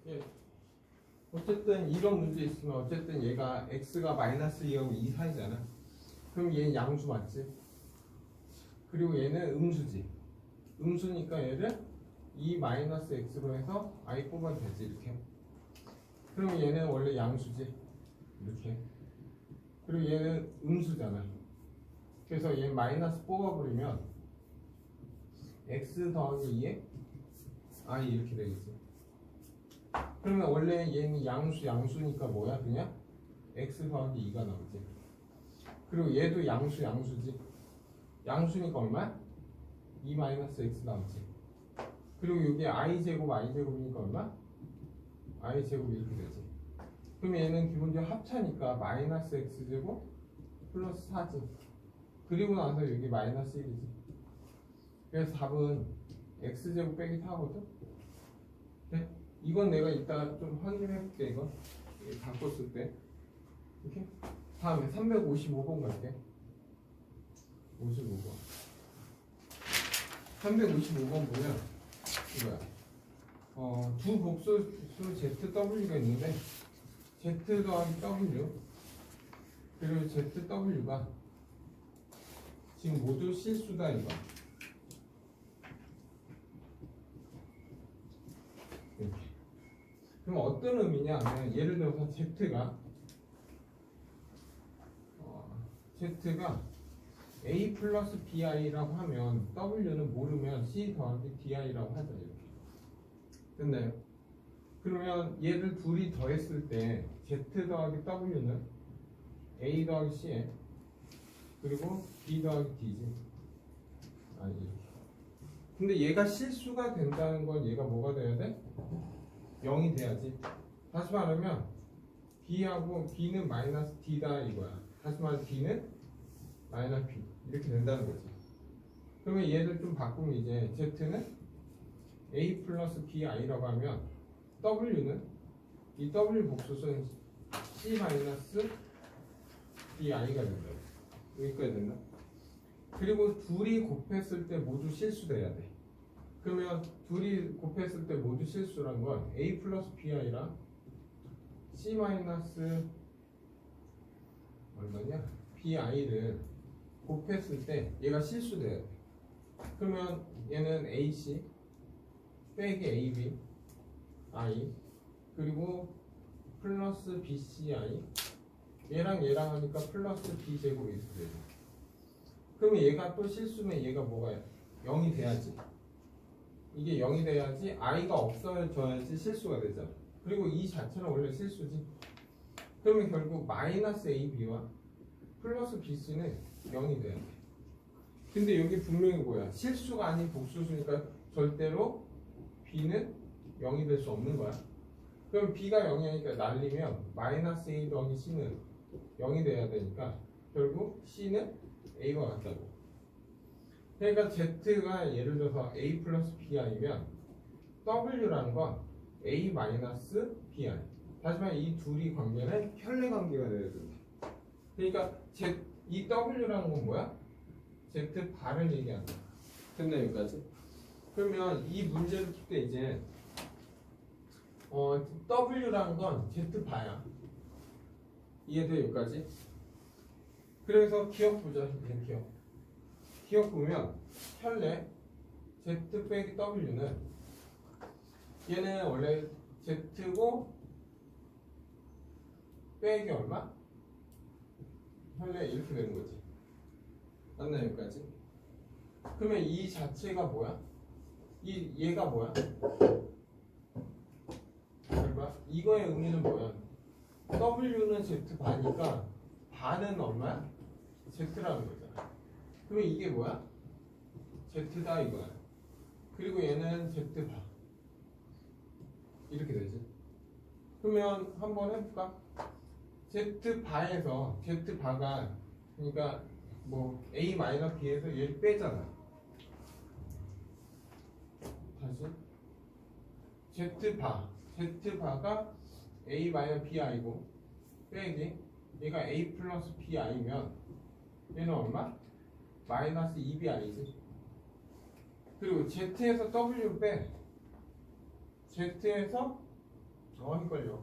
예. 어쨌든 이런 문제 있으면 어쨌든 얘가 x가 마이너스 2하고 2 사이잖아. 그럼 얘는 양수 맞지? 그리고 얘는 음수지. 음수니까 얘를 2 마이너스 x로 해서 i 뽑아도 되지 이렇게. 그럼 얘는 원래 양수지 이렇게. 그리고 얘는 음수잖아. 그래서 얘 마이너스 뽑아버리면 x 더하기 2에 i 이렇게 되겠지. 그러면 원래 얘는 양수니까 뭐야? 그냥 x 더하기 2가 나오지. 그리고 얘도 양수지. 양수니까 얼마? 2 마이너스 x 나오지. 그리고 여기 i제곱이니까 얼마? i제곱 이렇게 되지. 그럼 얘는 기본적으로 합차니까 마이너스 x제곱 플러스 4지. 그리고 나서 여기 마이너스 1이지. 그래서 답은 x제곱 빼기 4거든? 네? 이건 내가 이따 좀 확인해볼게. 이거 바꿨을 때 이렇게. 다음에 355번 갈게. 55번 355번 보면 이거야. 두 복소수 ZW가 있는데 Z 더하기 W 그리고 ZW가 지금 모두 실수다 이거. 이렇게. 그럼 어떤 의미냐 하면 예를 들어서 Z가 A 플러스 BI라고 하면 W는 모르면 C 더하기 DI라고 하자 이렇게. 됐나요? 그러면 얘를 둘이 더했을 때 Z 더하기 W는 A 더하기 C에 그리고 B 더하기 D지. 이렇게. 근데 얘가 실수가 된다는 건 얘가 뭐가 돼야 돼? 0이 돼야지. 다시 말하면 B는 마이너스 D다 이거야. 다시 말하면 D는 마이너스 B 이렇게 된다는 거지. 그러면 얘를 좀 바꾸면 이제 Z는 A 플러스 BI라고 하면 W는 이 W 복수는 C 마이너스 BI가 된다. 여기까지 됐나? 그리고 둘이 곱했을 때 모두 실수돼야 돼. 그러면 둘이 곱했을 때 모두 실수란 건 A 플러스 BI랑 C 마이너스 얼마냐? BI를 곱했을 때 얘가 실수돼야 돼. 그러면 얘는 AC 빼기 AB I 그리고 플러스 BCI 얘랑 하니까 플러스 B제곱이 이렇게 되죠. 그러면 얘가 또 실수면 얘가 뭐가 0이 돼야지. 이게 0이 돼야지 I가 없어져야지 실수가 되잖아. 그리고 이 자체는 원래 실수지. 그러면 결국 마이너스 AB와 플러스 BC는 0이 돼야 돼. 근데 여기 분명히 뭐야? 실수가 아닌 복수수니까 절대로 B는 0이 될 수 없는 거야. 그럼 B가 0이니까 날리면 마이너스 A 더하기 C는 0이 돼야 되니까 결국 C는 A와 같다고. 그러니까 Z가 예를 들어서 A 플러스 BI면 W라는 건 A 마이너스 BI. 다시 말해 이 둘이 관계는 혈내 관계가 돼야 된다. 그러니까 이 W라는 건 뭐야? Z 바를 얘기한다. 됐나 여기까지? 그러면 이 문제를 풀 때 이제 W라는 건 Z 바야. 이해돼 여기까지? 그래서 기억 보자. 이제 기억 보면 혈내 Z 빼기 W는 얘는 원래 Z고 빼기 얼마? 혈내 이렇게 되는 거지. 맞나 여기까지? 그러면 이 자체가 뭐야? 얘가 뭐야? 이거의 의미는 뭐야? W는 Z 바니까 바는 얼마야? Z라는 거잖아. 그러면 이게 뭐야? Z다 이거야. 그리고 얘는 Z 바 이렇게 되지. 그러면 한번 해볼까? Z 바에서 Z 바가 그러니까 뭐 A 마이너스 B에서 얘를 빼잖아. 다시 Z 바가 A 마이너스 BI고 빼기 얘가 A 플러스 BI면 얘는 얼마? 마이너스 2BI지. 그리고 Z에서 W 빼 Z에서 헷갈려.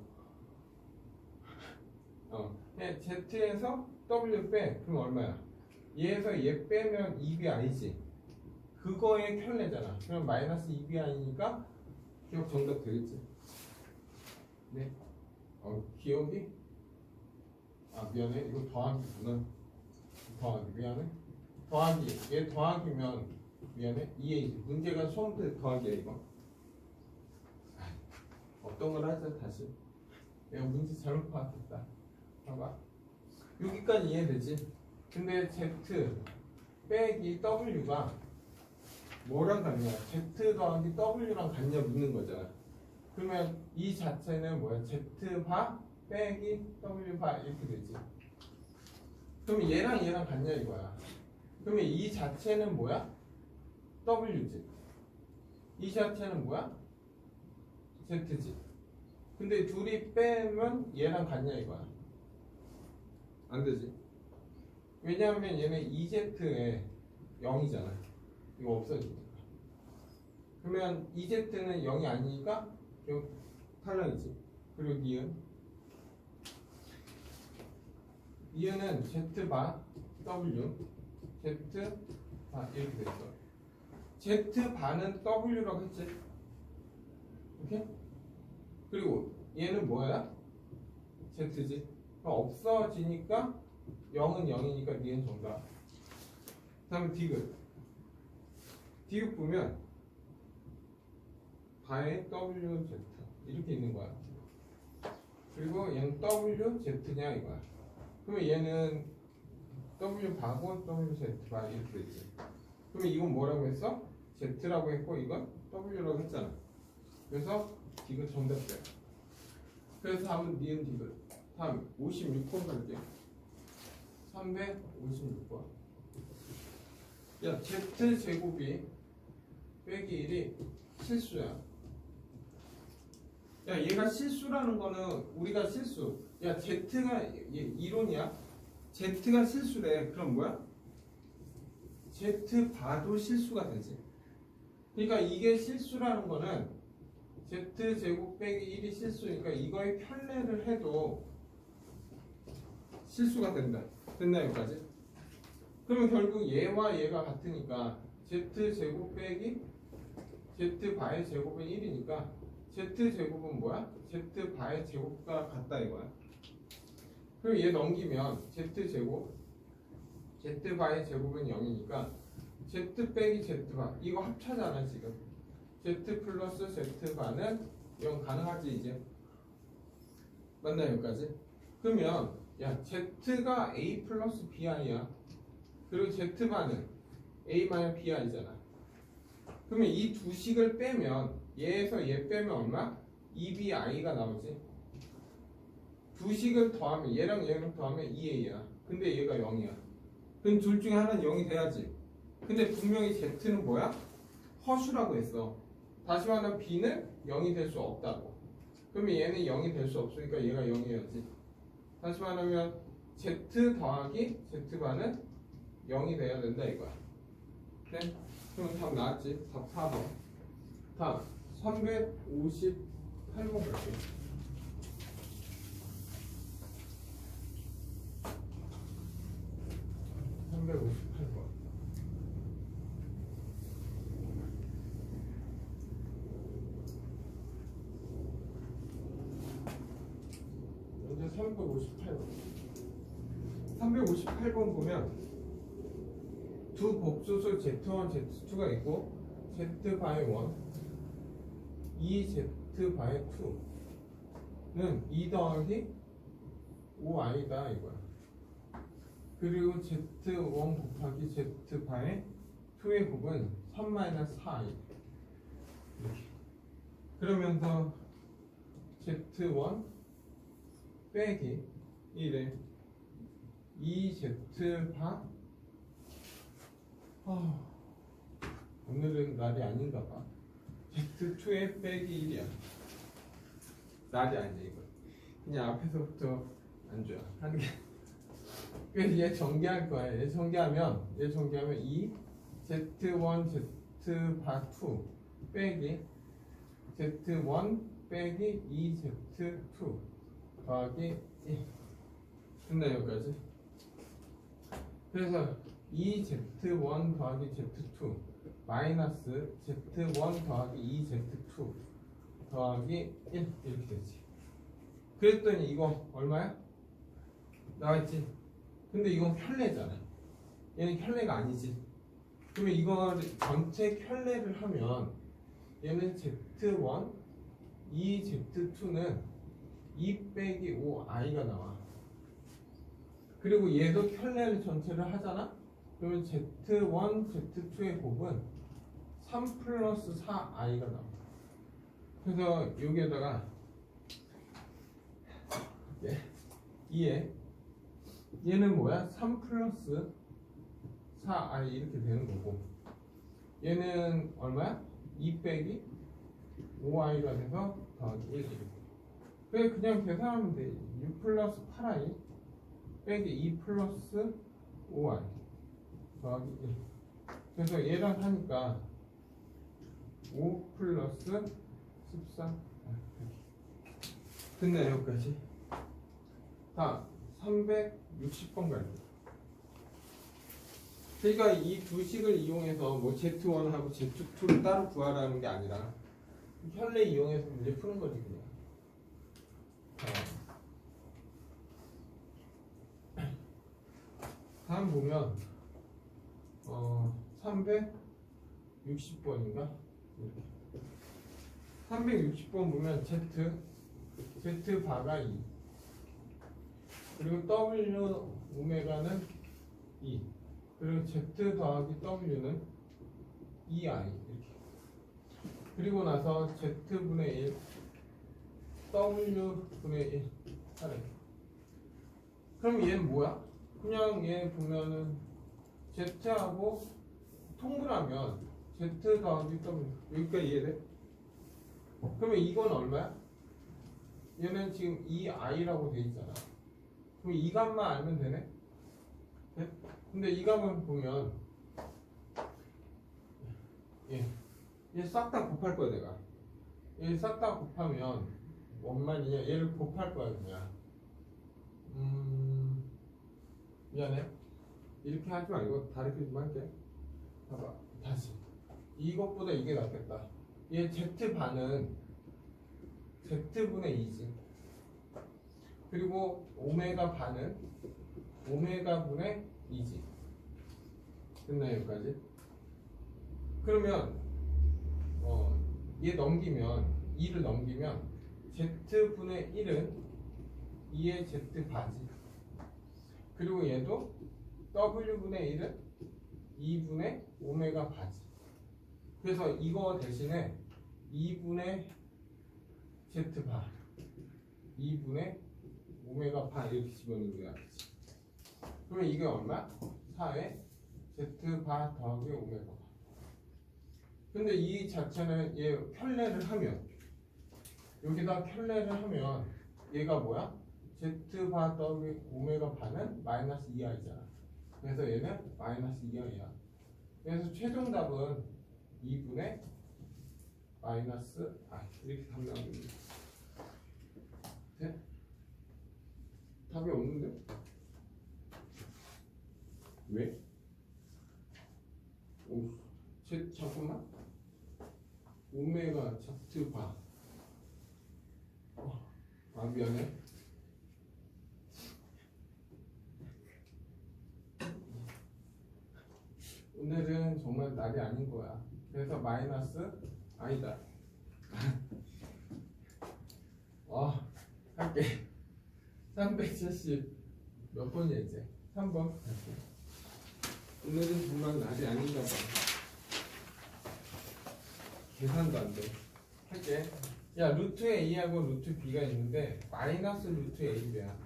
Z에서 W 빼. 그럼 얼마야? 얘에서 얘 빼면 2bi지. 그거의 켤레잖아. 그럼 마이너스 2bi니까 기억 정답 되겠지? 네. 기억이? 미안해. 이거 더하기구나. 더하기. 미안해. 더하기. 얘 더하기면 미안해. 2a. 문제가 처음부터 더하기야 이거. 어떤 걸 하자 다시. 내가 문제 잘못 파악했다. 봐봐. 여기까지 이해되지? 근데 Z 빼기 W가 뭐랑 같냐? Z 더하기 W랑 같냐 묻는 거잖아. 그러면 이 자체는 뭐야? Z바 빼기 W바 이렇게 되지. 그러면 얘랑 같냐 이거야. 그러면 이 자체는 뭐야? W지. 이 자체는 뭐야? Z지. 근데 둘이 빼면 얘랑 같냐 이거야. 안 되지. 왜냐하면 얘는 2Z에 0이잖아. 이거 없어지니까. 그러면 2Z는 0이 아니니까 이거 탈락이지. 그리고 니은은 Z바 W Z바 이렇게 됐어. Z바는 W라고 했지. 오케이? 그리고 얘는 뭐야? Z지. 없어지니까 0은 0이니까 니은 정답. 다음에 디귿 보면 바에 WZ 이렇게 있는 거야. 그리고 얘는 WZ냐 이거야. 그러면 얘는 W바고 WZ바 이렇게 되지. 그러면 이건 뭐라고 했어? Z라고 했고 이건 W라고 했잖아. 그래서 디귿 정답 돼. 그래서 다음은 니은 디귿. 다음 56번 갈게요. 356번. 야, Z제곱이 빼기 1이 실수야. 야, 얘가 실수라는 거는 우리가 실수. 야, Z가 이론이야. Z가 실수래. 그럼 뭐야? Z바도 실수가 되지. 그러니까 이게 실수라는 거는 Z제곱 빼기 1이 실수니까 이거의 편례를 해도 실수가 된다. 됐나 여기까지? 그러면 결국 얘와 얘가 같으니까 Z제곱 빼기 Z바의 제곱은 1이니까 Z제곱은 뭐야? Z바의 제곱과 같다 이거야. 그럼 얘 넘기면 Z제곱 Z바의 제곱은 0이니까 Z 빼기 Z바 이거 합차잖아 지금. Z 플러스 Z바는 0 가능하지 이제. 맞나 여기까지? 그러면 야 Z가 A 플러스 BI야. 그리고 Z바는 A 마이너스 BI잖아. 그러면 이 두 식을 빼면 얘에서 얘 빼면 얼마? 2BI가 나오지. 두 식을 더하면 얘랑 얘랑 더하면 2A야. 근데 얘가 0이야. 그럼 둘 중에 하나는 0이 돼야지. 근데 분명히 Z는 뭐야? 허수라고 했어. 다시 말하면 B는 0이 될 수 없다고. 그러면 얘는 0이 될 수 없으니까 얘가 0이어야지. 다시 말하면 Z 더하기 Z바는 0이 돼야 된다 이거야. 네? 그럼 답 나왔지? 답 4번. 다음 358번 볼게요. 이제 358번 보면 두 복소수 Z1, Z2가 있고 Z 바이 1, 이 Z 바이 2는 2 더하기 5i다 이거야. 그리고 Z1 곱하기 Z 바이 2의 곱은 3-4i 이렇게. 그러면서 Z1 빼기 1에 2Z 바 오늘은 날이 아닌가 봐. Z2에 빼기 1이야. 날이 아니야 이거. 그냥 앞에서부터 안 좋아 하는 게. 그래서 얘 전개할 거야. 얘 전개하면 2 Z1 Z 바 2 빼기 Z1 빼기 2z2 더하기 1 됐나 여기까지? 그래서 2z1 더하기 z2 마이너스 z1 더하기 2z2 더하기 1 이렇게 되지. 그랬더니 이거 얼마야? 나와있지? 근데 이건 켤레잖아. 얘는 켤레가 아니지. 그러면 이거 전체 켤레를 하면 얘는 z1 이 z2는 2 빼기 5i가 나와. 그리고 얘도 켤레를 전체를 하잖아? 그러면 z1, z2의 곱은 3 플러스 4i가 나와. 그래서 여기에다가 2에 얘는 뭐야? 3 플러스 4i 이렇게 되는 거고, 얘는 얼마야? 2 빼기 5i가 돼서 더하기 1 이렇게. 그래 그냥 계산하면 돼. 6 플러스 8i 빼기 2 플러스 5i 더하기 1. 그래서 얘랑 하니까 5 플러스 14 됐네 여기까지. 다 360번 갈게요. 그러니까 이 두 식을 이용해서 뭐 Z1하고 Z2를 따로 구하라는 게 아니라 켤레 이용해서 문제 푸는 거지 그냥. 다음 보면 360번인가? 360번 보면 Z 바가 2 그리고 W 오메가는 2 그리고 Z 더하기 W는 2i 이렇게. 그리고 나서 Z분의 1 W분의 1 하래. 그럼 얘는 뭐야? 그냥 얘 보면은 Z하고 통분하면 Z 더하기 W 여기까지 이해돼? 그러면 이건 얼마야? 얘는 지금 2i라고 돼 있잖아. 그럼 이 값만 알면 되네? 네? 근데 이 값은 보면 얘 싹 다 곱할 거야 내가. 얘 싹 다 곱하면 원만이냐? 얘를 곱할 거야 그냥. 미안해. 이렇게 하지 말고 다르게 좀 할게. 봐봐. 다시. 이것보다 이게 낫겠다. 얘 Z반은 Z분의 2지. 그리고 오메가 반은 오메가분의 2지. 됐나 여기까지? 그러면 얘 넘기면 2를 넘기면 Z분의 1은 2의 Z바지. 그리고 얘도 W분의 1은 2분의 오메가 바지. 그래서 이거 대신에 2분의 Z바 2분의 오메가 바 이렇게 집어넣는 거야. 그러면 이게 얼마? 4의 Z바 더하기 오메가 바. 근데 이 자체는 얘 켤레를 하면 여기다 켤레를 하면 얘가 뭐야? Z바 더하기 오메가 바는 마이너스 2i잖아. 그래서 얘는 마이너스 2i야. 그래서 최종 답은 2분의 마이너스 i 이렇게 답 나옵니다. 네? 답이 없는데? 왜? 오, 잠깐만. 오메가 Z바. 미안해. 오늘은 정말 날이 아닌 거야. 그래서 마이너스 아니다. 할게. 370 몇 번이야 이제? 3번 할게. 오늘은 정말 날이 아닌가 봐. 계산도 안 돼. 할게. 야, 루트 A하고 루트 B가 있는데 마이너스 루트 A야.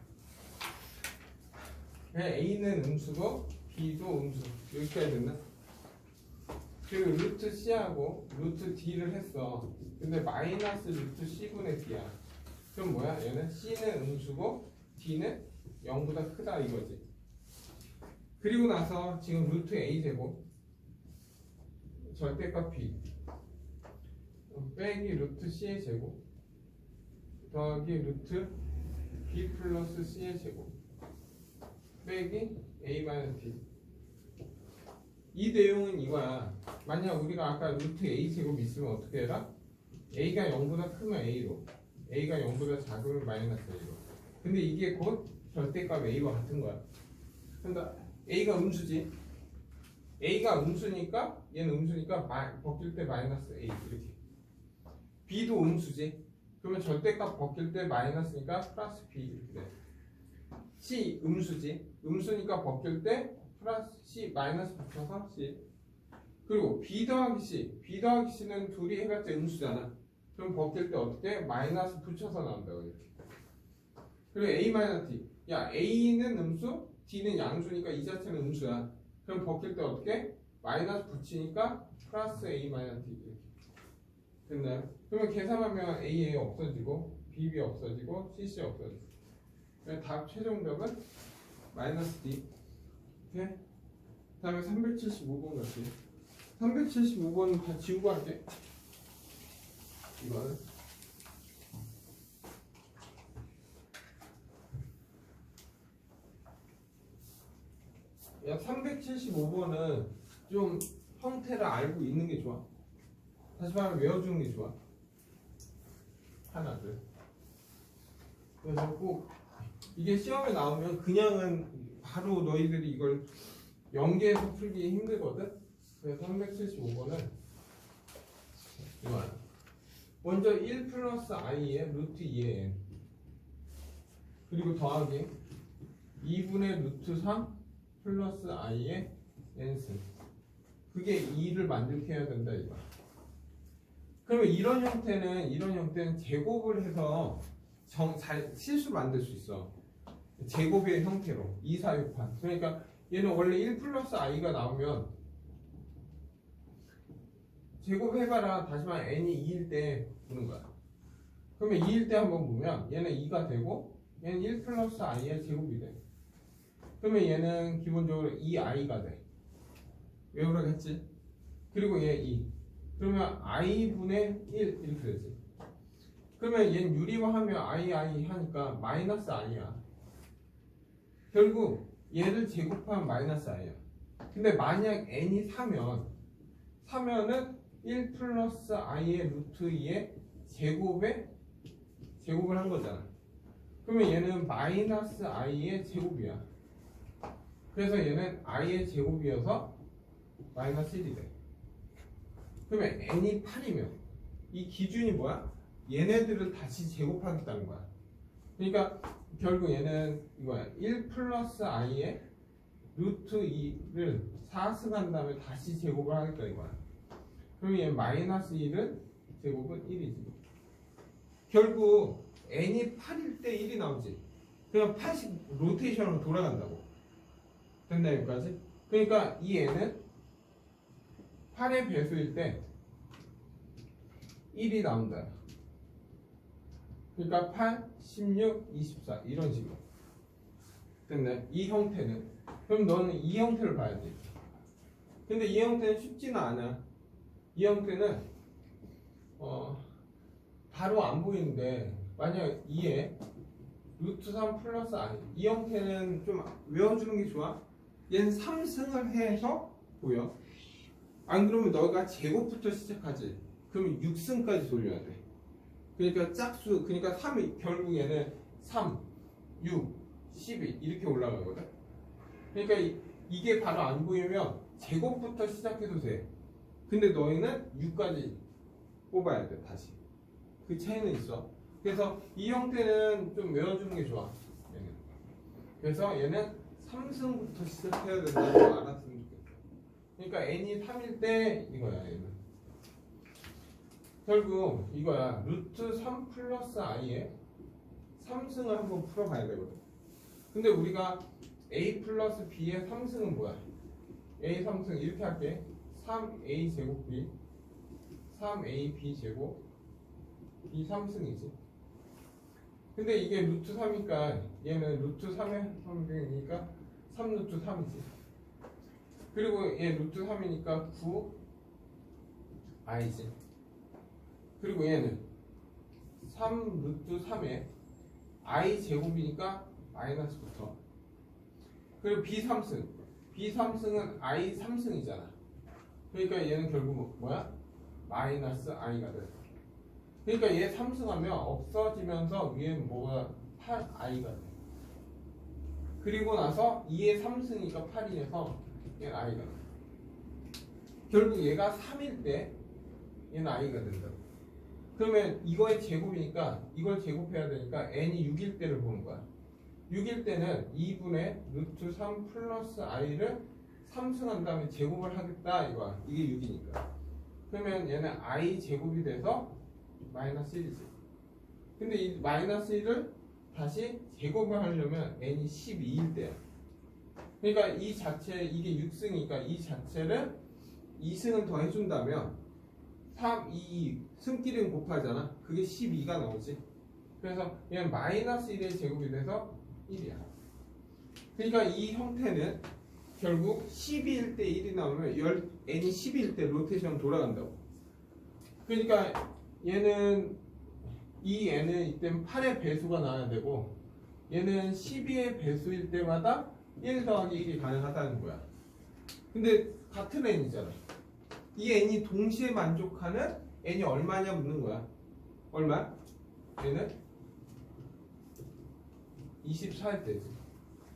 A는 음수고 B도 음수. 여기까지 됐나? 그리고 루트 C하고 루트 D를 했어. 근데 마이너스 루트 C분의 D야. 그럼 뭐야? 얘는 C는 음수고 D는 0보다 크다 이거지. 그리고 나서 지금 루트 A 제곱 절대값 B 빼기 루트 C의 제곱 더하기 루트 b 플러스 c의 제곱 빼기 a 마이너스 b. 이 내용은 이거야. 만약 우리가 아까 루트 a 제곱 있으면 어떻게 해라? a가 0보다 크면 a로, a가 0보다 작으면 마이너스 a로. 근데 이게 곧 절대값 a와 같은 거야. 그러니까 a가 음수지. a가 음수니까 얘는 음수니까 벗길 때 마이너스 a 이렇게. b도 음수지. 그러면 절대값 벗길 때 마이너스니까 플러스 b 이렇게 돼. c 음수지. 음수니까 벗길 때 플러스 c 마이너스 붙여서 c. 그리고 b 더하기 c. b 더하기 c는 둘이 해봤자 음수잖아. 그럼 벗길 때 어떻게? 마이너스 붙여서 나온다고 이렇게. 그리고 a 마이너스 d. 야 a는 음수, d는 양수니까 이 자체는 음수야. 그럼 벗길 때 어떻게? 마이너스 붙이니까 플러스 a 마이너스 d 이렇게. 됐나요? 그러면 계산하면 a 없어지고 b 없어지고 c 없어지고. 답 최종답은 마이너스 d. 오케이? 다음에 375번 갈게요. 375번은 다 지우고 할게. 이거는 야 375번은 좀 형태를 알고 있는 게 좋아. 다시 말하면 외워주는 게 좋아. 하나를. 그래서 꼭 이게 시험에 나오면 그냥은 바로 너희들이 이걸 연계해서 풀기 힘들거든. 그래서 375번은 이거야. 먼저 1 플러스 i의 루트 2의 n 그리고 더하기 2분의 루트 3 플러스 i의 n승. 그게 2를 만들게 해야 된다 이거야. 그러면 이런 형태는 제곱을 해서 실수 만들 수 있어. 제곱의 형태로 2, 4, 6판. 그러니까 얘는 원래 1 플러스 i가 나오면 제곱해봐라. 다시 말해 n이 2일 때 보는 거야. 그러면 2일 때 한번 보면 얘는 2가 되고 얘는 1 플러스 i의 제곱이 돼. 그러면 얘는 기본적으로 2i가 돼. 외우라고 했지? 그리고 얘 2. 그러면 i분의 1 이렇게 되지. 그러면 얘는 유리화하면 i 하니까 마이너스 i야. 결국 얘를 제곱하면 마이너스 i야. 근데 만약 n이 3면은 1 플러스 i의 루트 2의 제곱을 한 거잖아. 그러면 얘는 마이너스 i의 제곱이야. 그래서 얘는 i의 제곱이어서 마이너스 1이 돼. 그러면 n이 8이면 이 기준이 뭐야? 얘네들을 다시 제곱하겠다는 거야. 그러니까 결국 얘는 이거야. 1 플러스 i의 루트 2를 4승한 다음에 다시 제곱을 하겠다 이거야. 그러면 얘 마이너스 1은 제곱은 1이지. 결국 n이 8일 때 1이 나오지. 그냥 8씩 로테이션으로 돌아간다고. 됐나 여기까지? 그러니까 이 n은 8의 배수일 때 1이 나온다. 그러니까 8, 16, 24 이런 식으로. 됐네. 이 형태는. 그럼 너는 이 형태를 봐야 돼. 근데 이 형태는 쉽지는 않아. 이 형태는 바로 안 보이는데 만약 2에 루트 3 플러스 i 이 형태는 좀 외워주는 게 좋아. 얘는 3승을 해서 보여. 안 그러면 너가 제곱부터 시작하지. 그러면 6승까지 돌려야 돼. 그러니까 짝수, 그러니까 3이 결국 얘는 3, 6, 12 이렇게 올라가거든. 그러니까 이게 바로 안 보이면 제곱부터 시작해도 돼. 근데 너희는 6까지 뽑아야 돼 다시. 그 차이는 있어. 그래서 이 형태는 좀 외워주는 게 좋아. 얘는. 그래서 얘는 3승부터 시작해야 된다고 알았으면 좋겠다. 그러니까 n이 3일 때 이거야 얘는. 결국 이거야. 루트 3 플러스 i에 3승을 한번 풀어봐야 되거든. 근데 우리가 a 플러스 b의 3승은 뭐야? a 3승 이렇게 할게. 3a 제곱 b 3ab 제곱 b 3승이지. 근데 이게 루트 3이니까 얘는 루트 3의 3승이니까 3 루트 3이지. 그리고 얘 루트 3이니까 9i지. 그리고 얘는 3 루트 3에 I 제곱이니까 마이너스부터. 그리고 B3승. B3승은 I 3승이잖아. 그러니까 얘는 결국 뭐야? 마이너스 I가 돼. 그러니까 얘 3승하면 없어지면서 위에 뭐가 8I가 돼. 그리고 나서 2의 3승이니까 8이어서 얘는 I가 돼. 결국 얘가 3일 때 얘는 I가 된다고. 그러면 이거의 제곱이니까 이걸 제곱해야 되니까 n이 6일 때를 보는 거야. 6일 때는 2분의 루트 3 플러스 i를 3승한 다음에 제곱을 하겠다 이거야. 이게 6이니까. 그러면 얘는 i 제곱이 돼서 마이너스 1이지. 근데 이 마이너스 1을 다시 제곱을 하려면 n이 12일 때야. 그러니까 이 자체 이게 6승이니까 이 자체를 2승을 더 해준다면 3, 2, 승끼리는 곱하잖아. 그게 12가 나오지. 그래서 얘는 마이너스 1의 제곱이 돼서 1이야. 그러니까 이 형태는 결국 12일 때 1이 나오면 n이 12일 때 로테이션 돌아간다고. 그러니까 얘는 이 n은 이때 8의 배수가 나와야 되고 얘는 12의 배수일 때마다 1 더하기 1이 가능하다는 거야. 근데 같은 n이잖아. 이 n이 동시에 만족하는 n이 얼마냐 묻는 거야. 얼마? 얘는 24일 때지.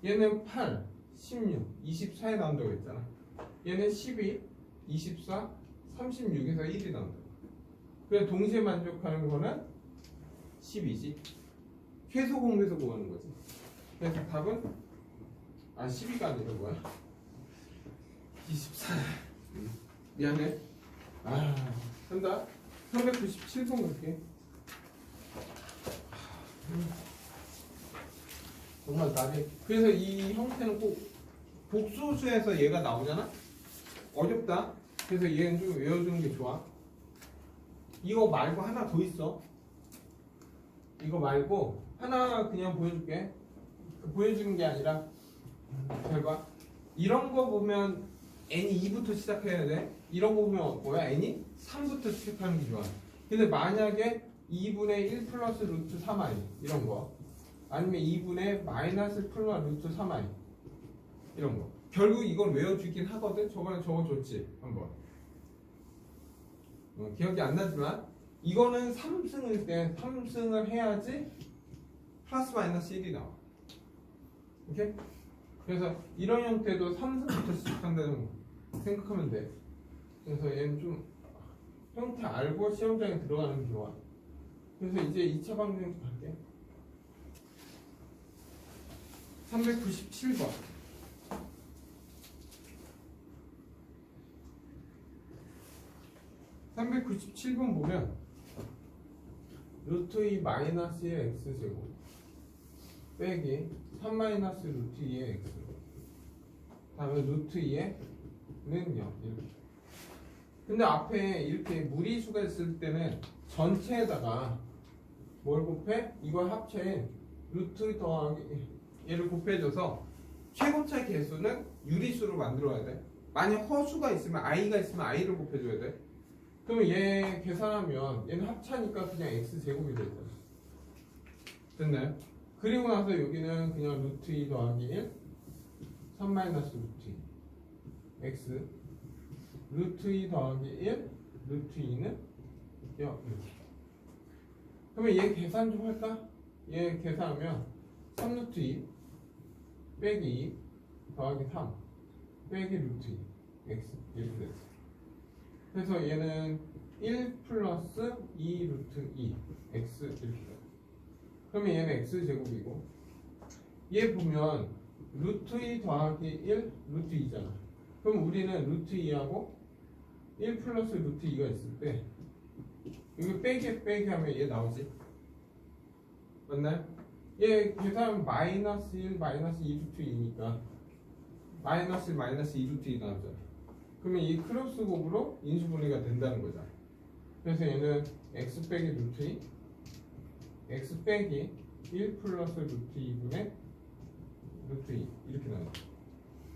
얘는 8, 16, 24에 나온다고 했잖아. 얘는 12, 24, 36에서 1이 나온다고. 그래서 동시에 만족하는 거는 12지. 최소 공배수 구하는 거지. 그래서 답은 12가 아니라 뭐야? 24. 미안해. 한다. 397번 볼게. 정말 나중에. 그래서 이 형태는 꼭 복수수에서 얘가 나오잖아? 어렵다. 그래서 얘는 좀 외워주는 게 좋아. 이거 말고 하나 더 있어. 이거 말고 하나 그냥 보여줄게. 보여주는 게 아니라 잘 봐. 이런 거 보면 n이 2부터 시작해야 돼. 이런 거 보면 뭐야? n이 3부터 시작하는 게 좋아. 근데 만약에 2분의 1 플러스 루트 3i 이런 거 아니면 2분의 마이너스 플러스 루트 3i 이런 거 결국 이건 외워주긴 하거든. 저번에 저거 줬지 한번. 기억이 안 나지만 이거는 3승일 때 3승을 해야지 플러스 마이너스 1이 나와. 오케이? 그래서 이런 형태도 3승부터 시작한다는 거 생각하면 돼. 그래서 얘는 좀 형태 알고 시험장에 들어가는 게 좋아. 그래서 이제 2차 방정식 갈게. 397번. 397번 보면 루트 2 마이너스 1 x제곱 빼기 3 마이너스 루트 2의 x 다음에 루트 2의 는 0 이렇게. 근데 앞에 이렇게 무리수가 있을 때는 전체에다가 뭘 곱해? 이걸 합체해 루트 더하기 얘를 곱해줘서 최고차 개수는 유리수로 만들어야 돼. 만약 허수가 있으면 i가 있으면 i를 곱해줘야 돼. 그러면 얘 계산하면 얘는 합차니까 그냥 x제곱이 되잖아. 됐나요? 그리고 나서 여기는 그냥 루트 2 더하기 1 3 마이너스 루트 2 x 루트 2 더하기 1 루트 2는 0 이렇게. 그러면 얘 계산 좀 할까? 얘 계산하면 3 루트 2 빼기 2 더하기 3 빼기 루트 2 x 이렇게 됐어. 그래서 얘는 1 플러스 2 루트 2 x 이렇게 돼. 그러면 얘는 x제곱이고 얘 보면 루트 2 더하기 1 루트 2잖아. 그럼 우리는 루트 2하고 1 플러스 루트 2가 있을 때 여기 빼기 하면 얘 나오지. 맞나요? 얘 계산하면 마이너스 1 마이너스 2 루트 2니까 마이너스 1 마이너스 2 루트 2 나오잖아. 그러면 이 크로스 곱으로 인수분해가 된다는 거잖아. 그래서 얘는 x 빼기 루트 2 x 빼기 1 플러스 루트 2분의 루트 2 이렇게 나와.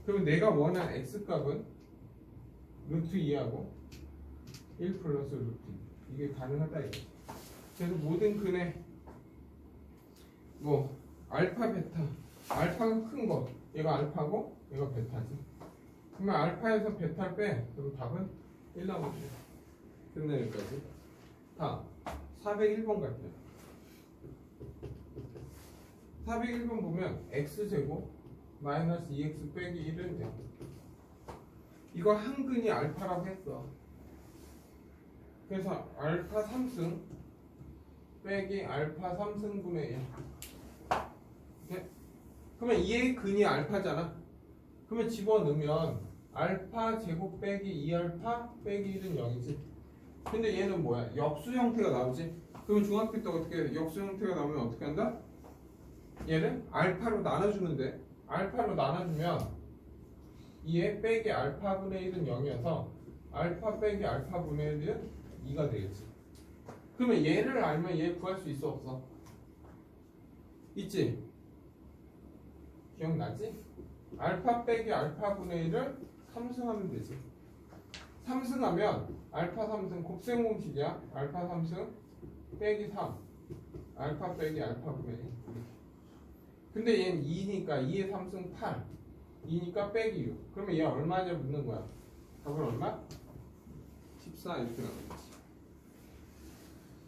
그러면 내가 원하는 x 값은 루트 2하고 1 플러스 루트 2 이게 가능하다 이거. 그래서 모든 근의 뭐 알파 베타, 알파가 큰 거, 얘가 알파고 얘가 베타지. 그러면 알파에서 베타를 빼. 그럼 답은 1 나오죠. 끝내 여기까지. 다음 401번 갈게요. 401번 보면 x제곱 마이너스 2x 빼기 1은 0. 이거 한 근이 알파라고 했어. 그래서 알파 3승 빼기 알파 3승분의 1. 네? 그러면 얘의 근이 알파잖아. 그러면 집어넣으면 알파 제곱 빼기 2알파 빼기 1은 0이지. 근데 얘는 뭐야? 역수 형태가 나오지. 그러면 중학교 때 어떻게 역수 형태가 나오면 어떻게 한다? 얘를 알파로 나눠주는데, 알파로 나눠주면 2의 빼기 알파분의 1은 0이어서 알파 빼기 알파분의 1은 2가 되겠지. 그러면 얘를 알면 얘 구할 수 있어 없어? 있지? 기억나지? 알파 빼기 알파분의 1을 3승하면 되지. 3승하면 알파 3승 곱셈 공식이야. 알파 3승 빼기 3 알파 빼기 알파분의 1. 근데 얘는 2니까 2의 3승 8 2니까 빼기 6. 그러면 얘 얼마냐 묻는 거야. 답은 얼마? 14 이렇게 나오는 거지.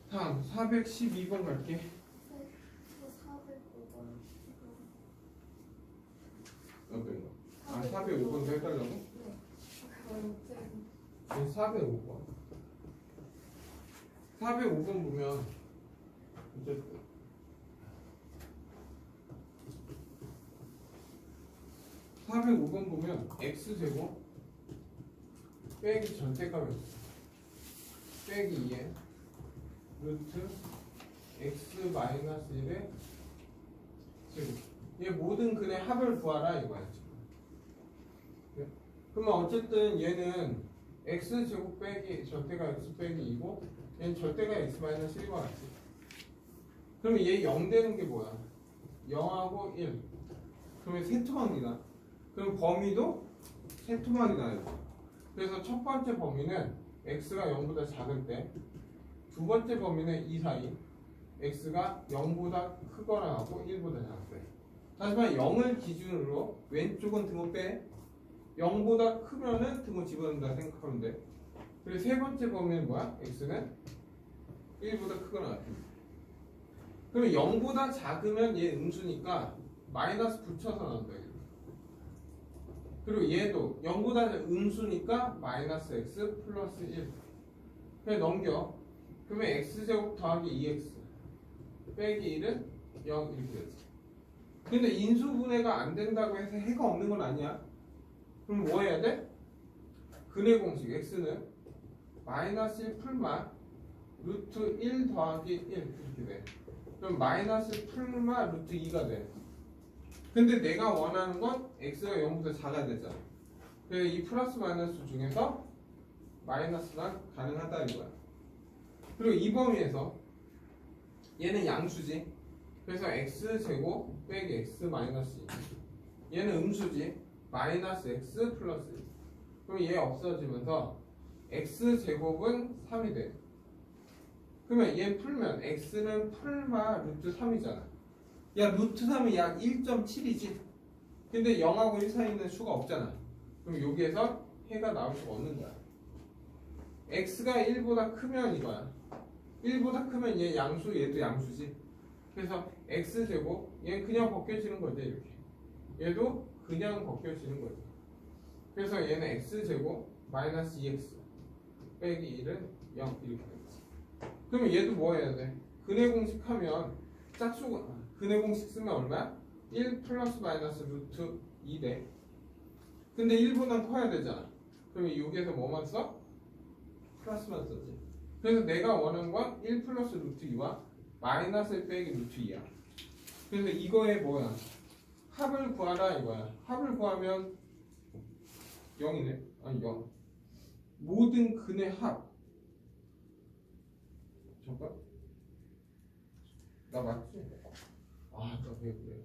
다음 412번 갈게. 405번. 어떤 거? 아 405번도 해달라고? 네. 405번. 405번 보면 어쨌든 405번 보면 x제곱 빼기 절대값이 있어. 빼기 2에 루트 x 마이너스 1의 제곱. 얘 모든 근의 합을 구하라 이거야 지금. 네? 그러면 어쨌든 얘는 x제곱 빼기 절대가 x 빼기 2고 얘는 절대가 x 마이너스 1과 같지. 그러면 얘 0 되는 게 뭐야? 0하고 1. 그러면 세토막이다. 그럼 범위도 세토막이 나요. 그래서 첫 번째 범위는 x가 0보다 작을 때, 두 번째 범위는 이 사이 x가 0보다 크거나 하고 1보다 작을 때. 하지만 0을 기준으로 왼쪽은 등호 빼. 0보다 크면은 등호 집어넣는다 생각하면 돼. 그리고 세 번째 범위는 뭐야? x는 1보다 크거나 같아. 그러면 0보다 작으면 얘 음수니까 마이너스 붙여서 나온다. 그리고 얘도 0보다 음수니까 마이너스 x 플러스 1. 그냥 넘겨. 그러면 x제곱 더하기 2x 빼기 1은 0 이렇게 되지. 근데 인수분해가 안 된다고 해서 해가 없는 건 아니야. 그럼 뭐 해야 돼? 근의 공식 x는 마이너스 1 풀마 루트 1 더하기 1 이렇게 돼. 그럼 마이너스 풀마 루트 2가 돼. 근데 내가 원하는 건 x가 0보다 작아야 되잖아. 그래서 이 플러스 마이너스 중에서 마이너스가 가능하다 이거야. 그리고 이 범위에서 얘는 양수지. 그래서 x제곱 빼기 x 마이너스 2. 얘는 음수지. 마이너스 x 플러스 1. 그럼 얘 없어지면서 x제곱은 3이 돼. 그러면 얘 풀면 x는 풀마 루트 3이잖아. 야 루트 3이 약 1.7이지. 근데 0하고 1 사이에 있는 수가 없잖아. 그럼 여기에서 해가 나올 수가 없는 거야. x가 1보다 크면 이거야. 1보다 크면 얘 양수, 얘도 양수지. 그래서 x제곱 얘 그냥 벗겨지는 거지 이렇게. 얘도 그냥 벗겨지는 거지. 그래서 얘는 x제곱 마이너스 2x 빼기 1은 0 이렇게 되지. 그러면 얘도 뭐 해야 돼? 근의 공식 하면 짝수가 근의 공식 쓰면 얼마야? 1 플러스 마이너스 루트 2 돼. 근데 1보다 커야 되잖아. 그러면 여기에서 뭐만 써? 플러스만 써지. 그래서 내가 원하는 건 1 플러스 루트 2와 마이너스 1 빼기 루트 2야. 그래서 이거에 뭐야? 합을 구하라 이거야. 합을 구하면 0이네. 아니 0. 모든 근의 합. 잠깐. 나 맞지? 아, 나 왜 그래?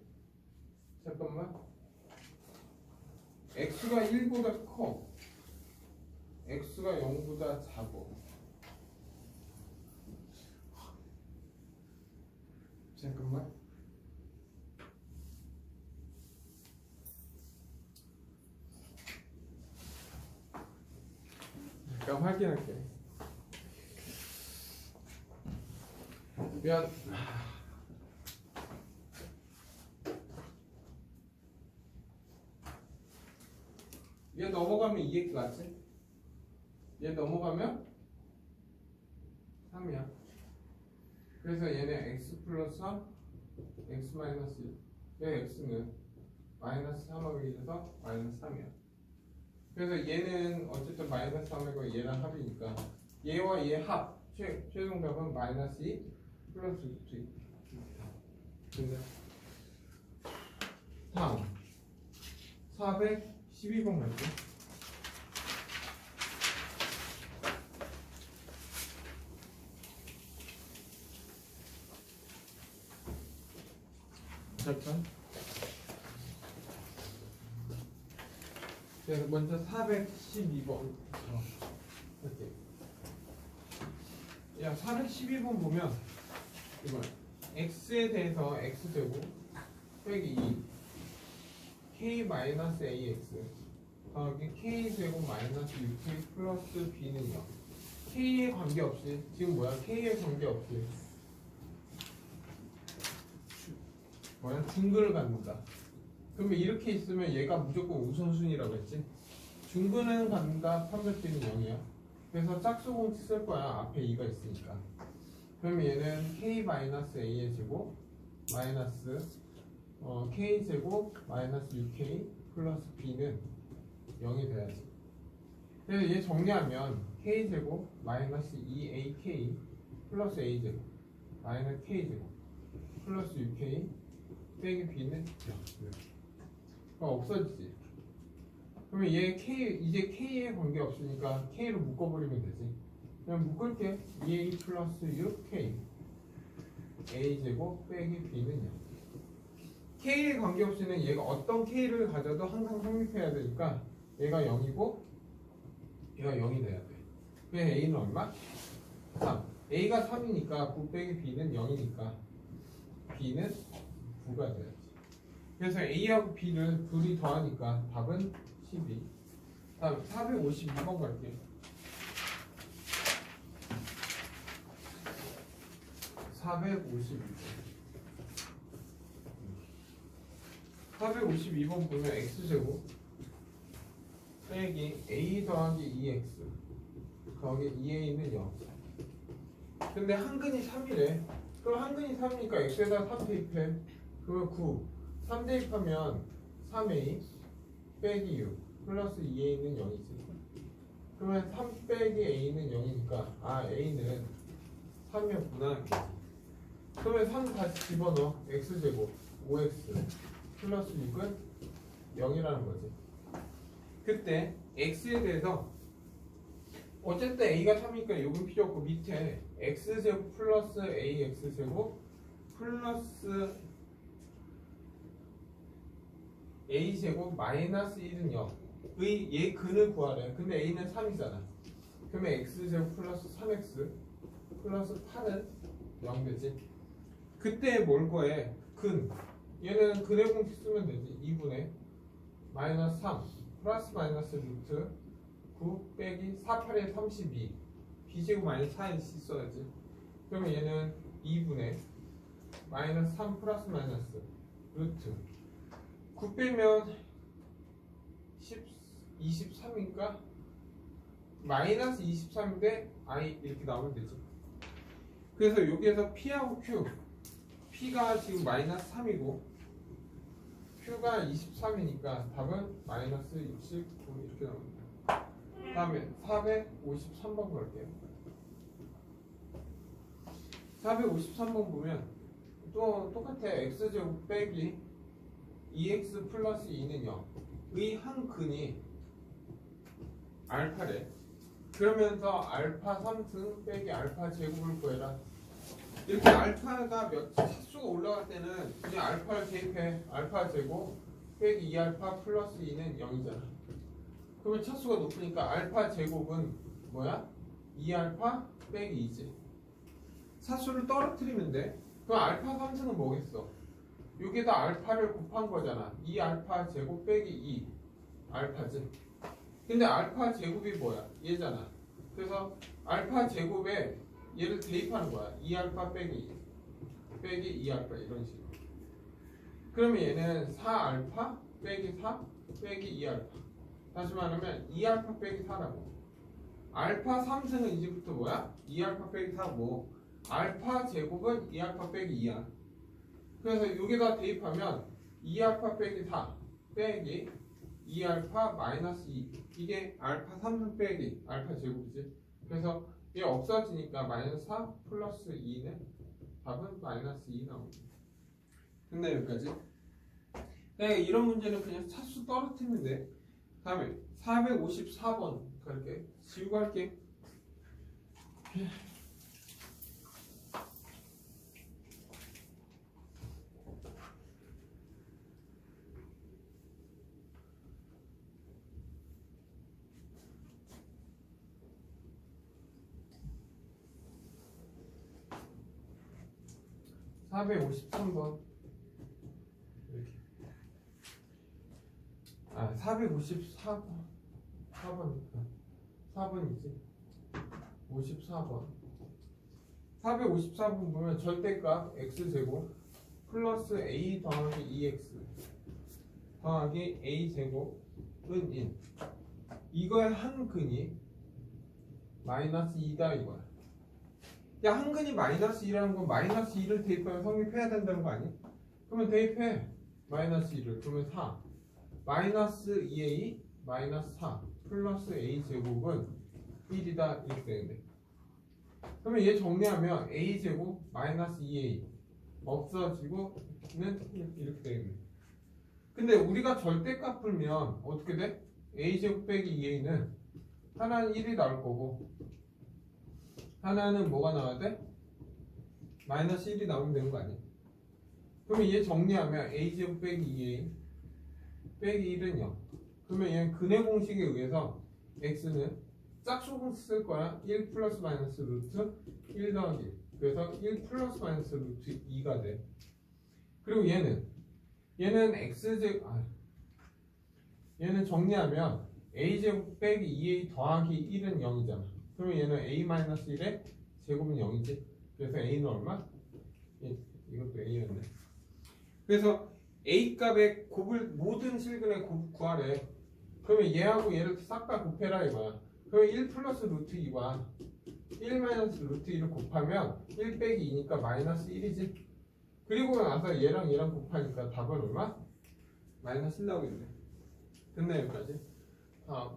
잠깐만. x가 1보다 커. x가 0보다 작어. 잠깐만. 잠깐 확인할게. 미안. 얘 넘어가면 2x 맞지? 얘 넘어가면 3이야. 그래서 얘는 x 플러스 3, x 마이너스 1. 얘 x는 마이너스 3하고 이래서 마이너스 3이야. 그래서 얘는 어쨌든 마이너스 3이고 얘랑 합이니까 얘와 얘 합, 최종답은 마이너스 2 플러스 2. 근데 다음 412번 갈게. 잠깐. 그래서 먼저 412번. 이렇게. 야, 412번 보면 이거 x에 대해서 x제곱 빼기 2 k 마이너스 ax 더하기 k제곱 마이너스 6k 플러스 b는 0. k에 관계없이 지금 뭐야? k에 관계없이 뭐야? 중근을 갖는다. 그러면 이렇게 있으면 얘가 무조건 우선순위라고 했지? 중근은 갖는다. 판별비는 0이야. 그래서 짝수공식 쓸 거야. 앞에 2가 있으니까. 그러면 얘는 k-a의 제곱 마이너스 k제곱 마이너스 6k 플러스 b는 0이 돼야지. 그래서 얘 정리하면 k제곱 마이너스 2ak 플러스 a제곱 마이너스 k제곱 플러스 6k 빼기 b는 0. 없어지지. 그러면 얘 k 이제 k에 관계 없으니까 k로 묶어버리면 되지. 그냥 묶을게. 2a 플러스 6k a 제곱 빼기 b는 0. k에 관계 없이는 얘가 어떤 k를 가져도 항상 성립해야 되니까 얘가 0이고 얘가 0이 돼야 돼. 그래서 a는 얼마? 3. a가 3이니까 9 빼기 b는 0이니까 b는 9가 돼야지. 그래서 a하고 b를 둘이 더하니까 답은 12. 다음 452번 갈게요. 452번 보면 x제곱 빼기 a 더하기 2x 더하기 2a는 0. 근데 한근이 3이래. 그럼 한근이 3이니까 x에다 3 대입해. 그러면 9. 3 대입하면 3a 빼기 6 플러스 2a는 0이지. 그러면 3 빼기 a는 0이니까 아 a는 3이었구나. 그러면 3 다시 집어넣어. x제곱 5x 플러스 6은 0이라는 거지. 그때 x에 대해서 어쨌든 a가 3이니까 6은 필요 없고 밑에 x제곱 플러스 ax제곱 플러스 a제곱 마이너스 1은 0의 얘 근을 구하래. 근데 a는 3이잖아. 그러면 x제곱 플러스 3x 플러스 8은 0 되지. 그때 뭘 구해? 근. 얘는 근의 공식 쓰면 되지. 2분의 마이너스 3 플러스 마이너스 루트 9 빼기 4, 8에 32 b제곱 마이너스 4에 c 써야지. 그러면 얘는 2분의 마이너스 3 플러스 마이너스 루트 9 빼면 23인가? 마이너스 23인데 i 이렇게 나오면 되지. 그래서 여기에서 p하고 q p가 지금 마이너스 3이고 q가 23이니까 답은 마이너스 69 이렇게 나옵니다. 다음에 453번 볼게요. 453번 보면 또 똑같아. x제곱 빼기 2x 플러스 2는 0의 한 근이 알파래. 그러면서 알파 3승 빼기 알파 제곱을 구해라. 이렇게 알파가 몇 차수가 올라갈 때는 그냥 알파를 대입해. 알파 제곱 빼기 2알파 플러스 2는 0이잖아. 그러면 차수가 높으니까 알파 제곱은 뭐야? 2알파 빼기 2지. 차수를 떨어뜨리면 돼. 그럼 알파 3승은 뭐겠어? 여기다 알파를 곱한 거잖아. 2알파 제곱 빼기 2 알파지. 근데 알파 제곱이 뭐야? 얘잖아. 그래서 알파 제곱에 얘를 대입하는 거야. 2알파 빼기 2알파 이런 식으로. 그러면 얘는 4알파 빼기 4 빼기 2알파. 다시 말하면 2알파 빼기 4라고. 알파 3승은 이제부터 뭐야? 2알파 빼기 4고 알파 제곱은 2알파 빼기 2야. 그래서 여기다 대입하면 2알파 빼기 4 빼기 2알파 마이너스 2 이게 알파 3승 빼기 알파 제곱이지. 그래서 얘 없어지니까 마이너스 4 플러스 2네. 답은 마이너스 2 나옵니다. 됐나요 여기까지? 네, 이런 문제는 그냥 차수 떨어뜨리면 돼. 다음에 454번 갈게. 지우고 할게. 453번 이렇게. 454번 4번이지. 54번 454번 보면 절대값 x제곱 플러스 a 더하기 2x 더하기 a제곱은 1. 이거의 한 근이 마이너스 2다 이거야. 야, 한 근이 마이너스 2라는 건 마이너스 2를 대입하면 성립해야 된다는 거 아니? 그러면 대입해. 마이너스 2를. 그러면 4. 마이너스 2a 마이너스 4 플러스 a제곱은 1이다 이렇게 되는데. 그러면 얘 정리하면 a제곱 마이너스 2a 없어지고는 이렇게 되겠네. 근데 우리가 절대값 풀면 어떻게 돼? a제곱 빼기 2a는 하나는 1이 나올 거고 하나는 뭐가 나와야 돼? 마이너스 1이 나오면 되는 거 아니야? 그러면 얘 정리하면 a제곱 빼기 2a 빼기 1은 0. 그러면 얘는 근의 공식에 의해서 x는 짝수공 쓸 거야. 1 플러스 마이너스 루트 1 더하기 1. 그래서 1 플러스 마이너스 루트 2가 돼. 그리고 얘는 x제곱 얘는 정리하면 a제곱 빼기 2a 더하기 1은 0이잖아. 그러면 얘는 a 마이너스 1의 제곱은 0이지. 그래서 a는 얼마? 이것도 a였네. 그래서 a 값의 곱을 모든 실근의 곱 구하래. 그러면 얘하고 얘를 싹 다 곱해라 이거야. 그러면 1 플러스 루트 2와 1 마이너스 루트 2를 곱하면 1 빼기 2니까 마이너스 1이지. 그리고 나서 얘랑 곱하니까 답은 얼마? 마이너스 1 나오겠네. 됐네 여기까지. 다음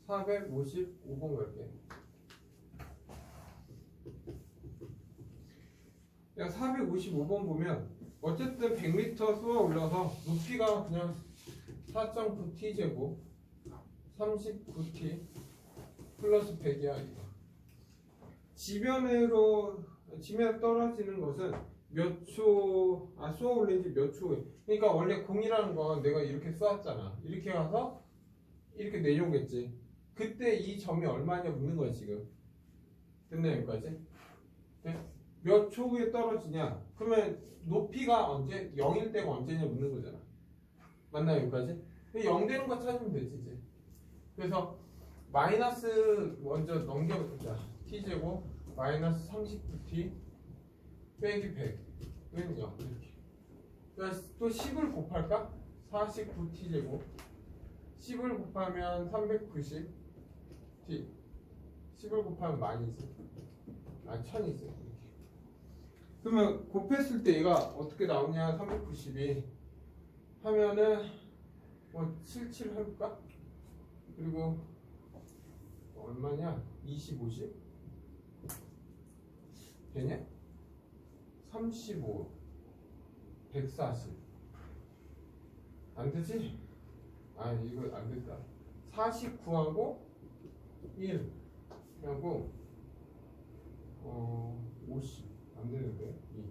455번 갈게. 야, 455번 보면 어쨌든 100m 쏘아 올려서 높이가 그냥 4.9t 제곱 39t 플러스 100이야 이거. 지면에 떨어지는 것은 몇 초, 쏘아 올린 지 몇 초. 그러니까 원래 공이라는 건 내가 이렇게 쏘았잖아. 이렇게 가서 이렇게 내려오겠지. 그때 이 점이 얼마냐 묻는 거야 지금. 됐네 여기까지. 네? 몇 초 후에 떨어지냐? 그러면 높이가 언제 0일 때가 언제냐 묻는 거잖아. 맞나요 여기까지? 0 되는 거 찾으면 되지 이제. 그래서 마이너스 먼저 넘겨보자. t제곱 마이너스 39t 빼기 100은 0 이렇게. 그러니까 또 10을 곱할까? 49t 제곱 10을 곱하면 390t 10을 곱하면 만이지. 1000이지 이렇게. 그러면 곱했을 때 얘가 어떻게 나오냐? 390이 하면은 뭐 77 해볼까? 그리고 얼마냐? 50 되냐? 35 140 안되지? 이거 안됐다. 49하고 1 하고 50 안되는데 2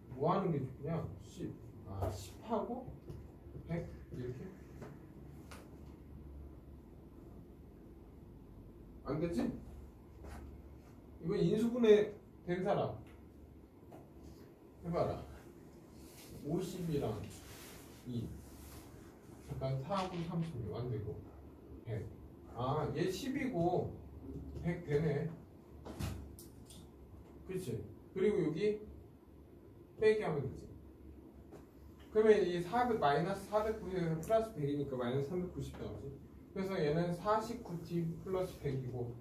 뭐하는 게 좋냐? 10 10하고 100 이렇게 안되지? 이거 인수분해 된 사람 해봐라. 50이랑 2 잠깐 4하고 36 안 되고 100. 아, 얘 10이고 100 되네. 그치? 그리고 여기 빼기 하면 되지. 그러면 이 400 마이너스 490에서 플러스 100이니까 마이너스 390 나오지. 그래서 얘는 49t 플러스 100이고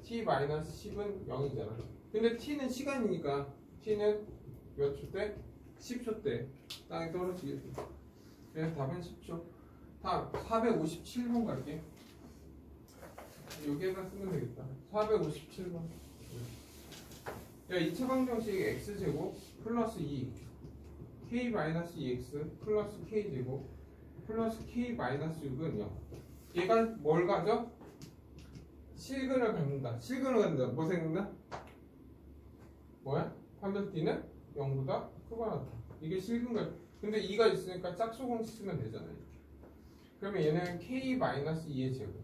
t 마이너스 10은 0이잖아. 근데 t는 시간이니까 t는 몇 초 때? 10초 때 땅에 떨어지겠지. 그래서 답은 10초. 다음 457번 갈게. 여기에다 쓰면 되겠다. 457번. 야, 2차 방정식 x제곱 플러스 2 k 마이너스 2x 플러스 k제곱 플러스 k 마이너스 6은 0. 얘가 뭘 가져? 실근을 갖는다. 실근을 갖는다. 뭐 생각나? 뭐야? 판별띠는 0보다 크거나 같다. 이게 실근가. 근데 2가 있으니까 짝수공식 쓰면 되잖아. 이렇게. 그러면 얘는 k 마이너스 2의 제곱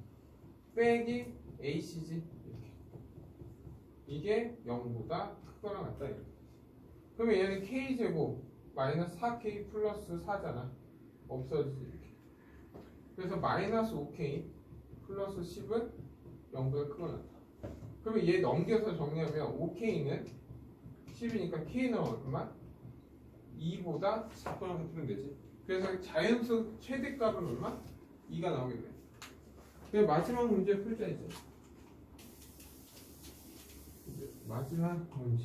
빼기 ac지. 이렇게. 이게 0보다 크거나 같다. 이렇게. 그러면 얘는 k제곱 마이너스 4k 플러스 4잖아. 없어지지. 이렇게. 그래서 마이너스 5k 플러스 10은 0보다 크거나 같다. 그러면 얘 넘겨서 정리하면 5k는 10이니까 k는 얼마? 2보다 작거나 같으면 되지. 그래서 자연수 최대값은 얼마? 2가 나오게 돼. 그럼 마지막 문제 풀자 이제. 마지막 문제.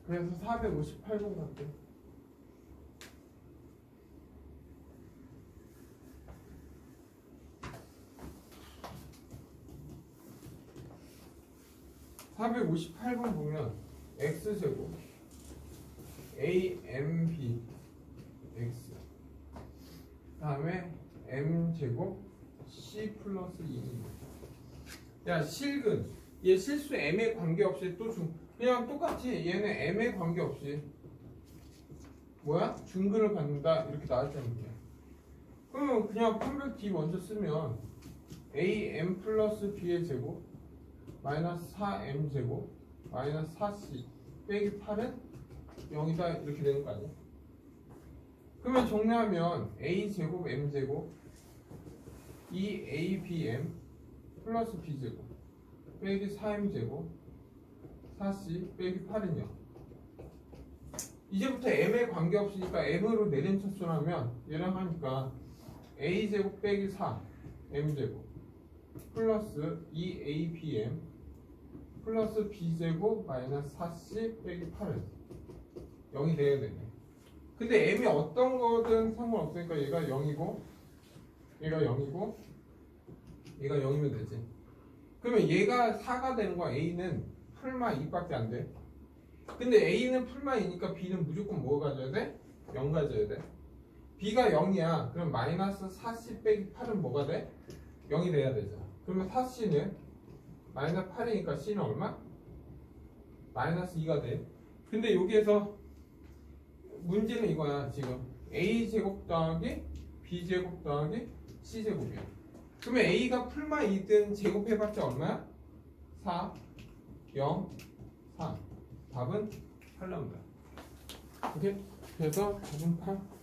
그래서 458번 갈게. (458번) 보면 x제곱 AMB x 다음에 m제곱 c 플러스 2입니다. 야, 실근 얘 실수 m에 관계없이 또 그냥 똑같이 얘는 m에 관계없이 뭐야? 중근을 갖는다 이렇게 나왔잖아. 그러면 그냥 판별 D 먼저 쓰면 AM 플러스 B의 제곱 마이너스 4M 제곱 마이너스 4C 빼기 8은 0이다 이렇게 되는 거 아니야? 그러면 정리하면 A 제곱 M 제곱 2ABM 플러스 B 제곱 빼기 4M 제곱 4C 빼기 8은 0. 이제부터 M에 관계없으니까 M으로 내림차순하면 얘랑 하니까 A 제곱 빼기 4 M 제곱 플러스 2ABM 플러스 B제곱 마이너스 4C 빼기 8은 0이 돼야 되네. 근데 M이 어떤 거든 상관없으니까 얘가 0이고 얘가 0이고 얘가 0이면 되지. 그러면 얘가 4가 되는 거야. A는 풀마 2밖에 안 돼. 근데 A는 풀마 2니까 B는 무조건 뭐 가져야 돼? 0 가져야 돼. B가 0이야. 그럼 마이너스 4C 빼기 8은 뭐가 돼? 0이 돼야 되잖아. 그러면 4C는 마이너스 8이니까 C는 얼마? 마이너스 2가 돼. 근데 여기에서 문제는 이거야. 지금 A제곱 더하기 B제곱 더하기 C제곱이야. 그러면 A가 풀마 2든 제곱해봤자 얼마야? 4, 0, 3. 답은 8 나온다. 오케이? 그래서 답은 8.